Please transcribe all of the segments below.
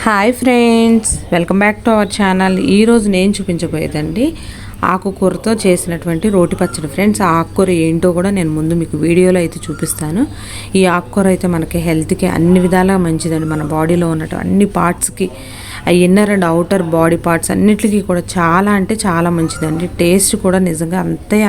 Hi friends, welcome back to our channel. ఈరోజు నేను చూపించబోయేదండి ఆకుకూరతో చేసినటువంటి రోటి పచ్చడి. ఫ్రెండ్స్, ఆ ఆకుకూర ఏంటో కూడా నేను ముందు మీకు వీడియోలో అయితే చూపిస్తాను. ఈ ఆకుకూర అయితే మనకి హెల్త్కి అన్ని విధాలుగా మంచిదండి. మన బాడీలో ఉన్నట్టు అన్ని పార్ట్స్కి, inner and outer body parts అన్నిటికీ కూడా చాలా అంటే చాలా మంచిదండి. టేస్ట్ కూడా నిజంగా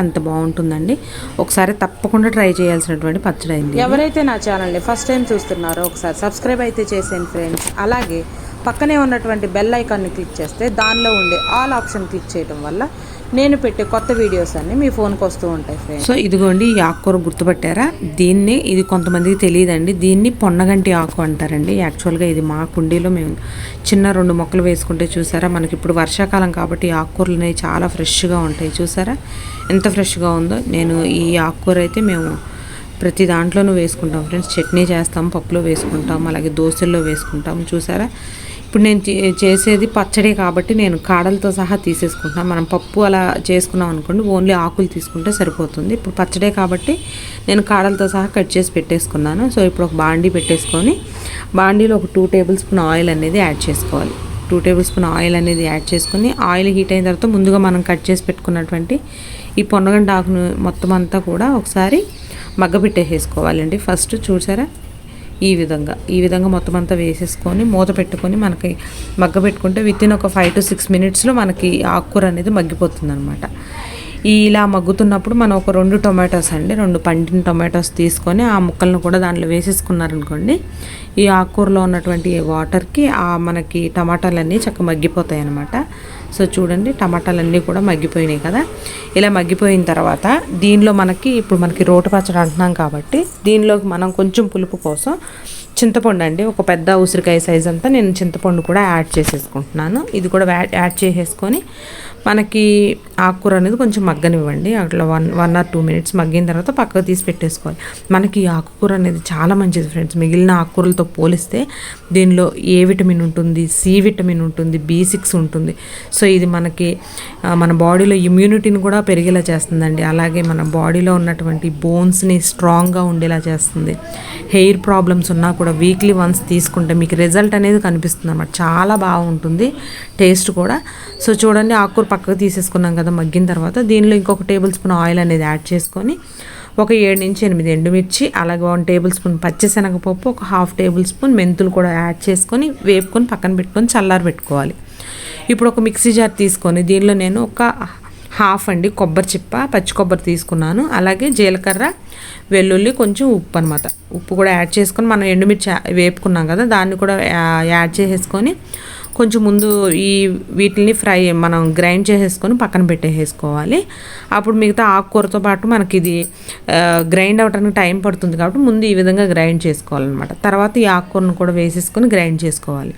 అంత బాగుంటుందండి. ఒకసారి తప్పకుండా ట్రై చేయాల్సినటువంటి పచ్చడి అయింది. ఎవరైతే నా ఛానల్ని ఫస్ట్ టైం చూస్తున్నారో ఒకసారి సబ్స్క్రైబ్ అయితే చేసేయండి ఫ్రెండ్స్. అలాగే పక్కనే ఉన్నటువంటి బెల్ ఐకాన్ని క్లిక్ చేస్తే దానిలో ఉండే ఆల్ ఆప్షన్ క్లిక్ చేయడం వల్ల నేను పెట్టే కొత్త వీడియోస్ అన్నీ మీ ఫోన్కి వస్తూ ఉంటాయి ఫ్రెండ్స్. సో ఇదిగోండి, ఈ ఆకుకూర గుర్తుపట్టారా? ఇది కొంతమందికి తెలియదండి. దీన్ని పొన్నగంటి ఆకు అంటారండి. యాక్చువల్గా ఇది మా కుండీలో మేము చిన్న 2 మొక్కలు వేసుకుంటే చూసారా, మనకి ఇప్పుడు వర్షాకాలం కాబట్టి ఈ ఆకుకూరలు అనేవి చాలా ఫ్రెష్గా ఉంటాయి. చూసారా ఎంత ఫ్రెష్గా ఉందో. నేను ఈ ఆకుకూర అయితే మేము ప్రతి దాంట్లోనూ వేసుకుంటాం ఫ్రెండ్స్. చట్నీ చేస్తాం, పప్పులో వేసుకుంటాం, అలాగే దోశల్లో వేసుకుంటాం. చూసారా, ఇప్పుడు నేను చేసేది పచ్చడి కాబట్టి నేను కాడలతో సహా తీసేసుకుంటున్నాను. మనం పప్పు అలా చేసుకున్నాం అనుకోండి, ఓన్లీ ఆకులు తీసుకుంటే సరిపోతుంది. ఇప్పుడు పచ్చడే కాబట్టి నేను కాడలతో సహా కట్ చేసి పెట్టేసుకున్నాను. సో ఇప్పుడు ఒక బాండీ పెట్టేసుకొని, బాండీలో ఒక 2 టేబుల్ స్పూన్ ఆయిల్ అనేది యాడ్ చేసుకోవాలి. 2 టేబుల్ స్పూన్ ఆయిల్ అనేది యాడ్ చేసుకొని, ఆయిల్ హీట్ అయిన తర్వాత ముందుగా మనం కట్ చేసి పెట్టుకున్నటువంటి ఈ పొన్నగంట ఆకును మొత్తం అంతా కూడా ఒకసారి మగ్గపెట్టేసుకోవాలండి. ఫస్ట్ చూసారా, ఈ విధంగా మొత్తం అంతా వేసేసుకొని మూత పెట్టుకొని మనకి మగ్గ పెట్టుకుంటే వితిన్ ఒక 5 to 6 మినిట్స్లో మనకి ఆకుకూర అనేది మగ్గిపోతుంది అనమాట. ఇలా మగ్గుతున్నప్పుడు మనం ఒక 2 టొమాటోస్ అండి, 2 పండిన టొమాటోస్ తీసుకొని ఆ ముక్కలను కూడా దాంట్లో వేసేసుకున్నారనుకోండి, ఈ ఆకుకూరలో ఉన్నటువంటి వాటర్కి మనకి టమాటాలన్నీ చక్కగా మగ్గిపోతాయి అన్నమాట. సో చూడండి, టమాటాలన్నీ కూడా మగ్గిపోయినాయి కదా. ఇలా మగ్గిపోయిన తర్వాత దీనిలో ఇప్పుడు మనకి రోటి పచ్చడి అంటున్నాం కాబట్టి దీనిలోకి మనం కొంచెం పులుపు కోసం చింతపండు అండి, ఒక పెద్ద ఉసిరికాయ సైజ్ అంతా నేను చింతపండు కూడా యాడ్ చేసేసుకుంటున్నాను. ఇది కూడా యాడ్ చేసేసుకొని మనకి ఆకుకూర అనేది కొంచెం మగ్గనివ్వండి. అట్లా 1 or 2 మినిట్స్ మగ్గిన తర్వాత పక్కకు తీసి పెట్టేసుకోవాలి. మనకి ఈ ఆకుకూర అనేది చాలా మంచిది ఫ్రెండ్స్. మిగిలిన ఆకుకూరలతో పోలిస్తే దీనిలో ఏ విటమిన్ ఉంటుంది, సి విటమిన్ ఉంటుంది, B6 ఉంటుంది. సో ఇది మనకి మన బాడీలో ఇమ్యూనిటీని కూడా పెరిగేలా చేస్తుందండి. అలాగే మన బాడీలో ఉన్నటువంటి బోన్స్ని స్ట్రాంగ్గా ఉండేలా చేస్తుంది. హెయిర్ ప్రాబ్లమ్స్ ఉన్నా కూడా వీక్లీ వన్స్ తీసుకుంటే మీకు రిజల్ట్ అనేది కనిపిస్తుంది అన్నమాట. చాలా బాగుంటుంది టేస్ట్ కూడా. సో చూడండి, ఆకుకూర పక్కకు తీసేసుకున్నాం కదా మగ్గిన తర్వాత, దీనిలో ఇంకొక టేబుల్ స్పూన్ ఆయిల్ అనేది యాడ్ చేసుకొని ఒక 7 నుంచి 8 ఎండుమిర్చి, అలాగే 1 టేబుల్ స్పూన్ పచ్చిశనగపప్పు, ఒక 1/2 టేబుల్ స్పూన్ మెంతులు కూడా యాడ్ చేసుకొని వేపుకొని పక్కన పెట్టుకొని చల్లారి పెట్టుకోవాలి. ఇప్పుడు ఒక మిక్సీ జార్ తీసుకొని దీనిలో నేను ఒక 1/2 అండి కొబ్బరి చిప్ప, పచ్చి కొబ్బరి తీసుకున్నాను. అలాగే జీలకర్ర, వెల్లుల్లి, కొంచెం ఉప్పు అనమాట. ఉప్పు కూడా యాడ్ చేసుకొని మనం ఎండుమిర్చి వేపుకున్నాం కదా దాన్ని కూడా యాడ్ చేసేసుకొని కొంచెం ముందు వీటిని మనం గ్రైండ్ చేసేసుకొని పక్కన పెట్టేసుకోవాలి. అప్పుడు మిగతా ఆకుకూరతో పాటు మనకి ఇది గ్రైండ్ అవ్వడానికి టైం పడుతుంది కాబట్టి ముందు ఈ విధంగా గ్రైండ్ చేసుకోవాలన్నమాట. తర్వాత ఈ ఆకుకూరను కూడా వేసేసుకొని గ్రైండ్ చేసుకోవాలి.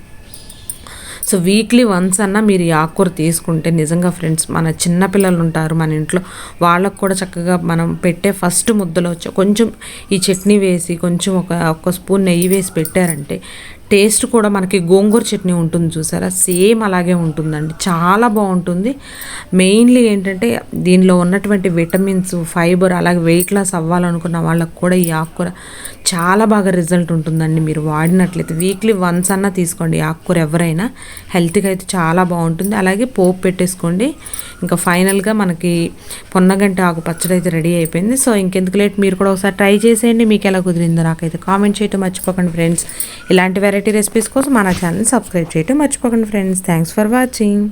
సో వీక్లీ వన్స్ అన్నా మీరు ఈ ఆకుకూర తీసుకుంటే నిజంగా ఫ్రెండ్స్, మన చిన్నపిల్లలు ఉంటారు మన ఇంట్లో, వాళ్ళకు కూడా చక్కగా మనం పెట్టే ఫస్ట్ ముద్దలో కొంచెం ఈ చట్నీ వేసి కొంచెం ఒక స్పూన్ నెయ్యి వేసి పెట్టారంటే టేస్ట్ కూడా మనకి గోంగూర చట్నీ ఉంటుంది చూసారా, సేమ్ అలాగే ఉంటుందండి. చాలా బాగుంటుంది. మెయిన్లీ ఏంటంటే దీనిలో ఉన్నటువంటి విటమిన్స్, ఫైబర్, అలాగే వెయిట్ లాస్ అవ్వాలనుకున్న వాళ్ళకు కూడా ఈ ఆకుకూర చాలా బాగా రిజల్ట్ ఉంటుందండి. మీరు వాడినట్లయితే వీక్లీ వన్స్ అన్నా తీసుకోండి ఆకుకూర. ఎవరైనా హెల్త్కి అయితే చాలా బాగుంటుంది. అలాగే పోపు పెట్టేసుకోండి. ఇంకా ఫైనల్గా మనకి పొన్నగంటి ఆకు పచ్చడి అయితే రెడీ అయిపోయింది. సో ఇంకెందుకు లేట్, మీరు కూడా ఒకసారి ట్రై చేసేయండి. మీకు ఎలా కుదిరిందో నాకైతే కామెంట్ చేయటం మర్చిపోకండి ఫ్రెండ్స్. ఇలాంటి వెరైటీ రెసిపీస్ కోసం మన ఛానల్ని సబ్స్క్రైబ్ చేయటం మర్చిపోకండి ఫ్రెండ్స్. Thanks for watching.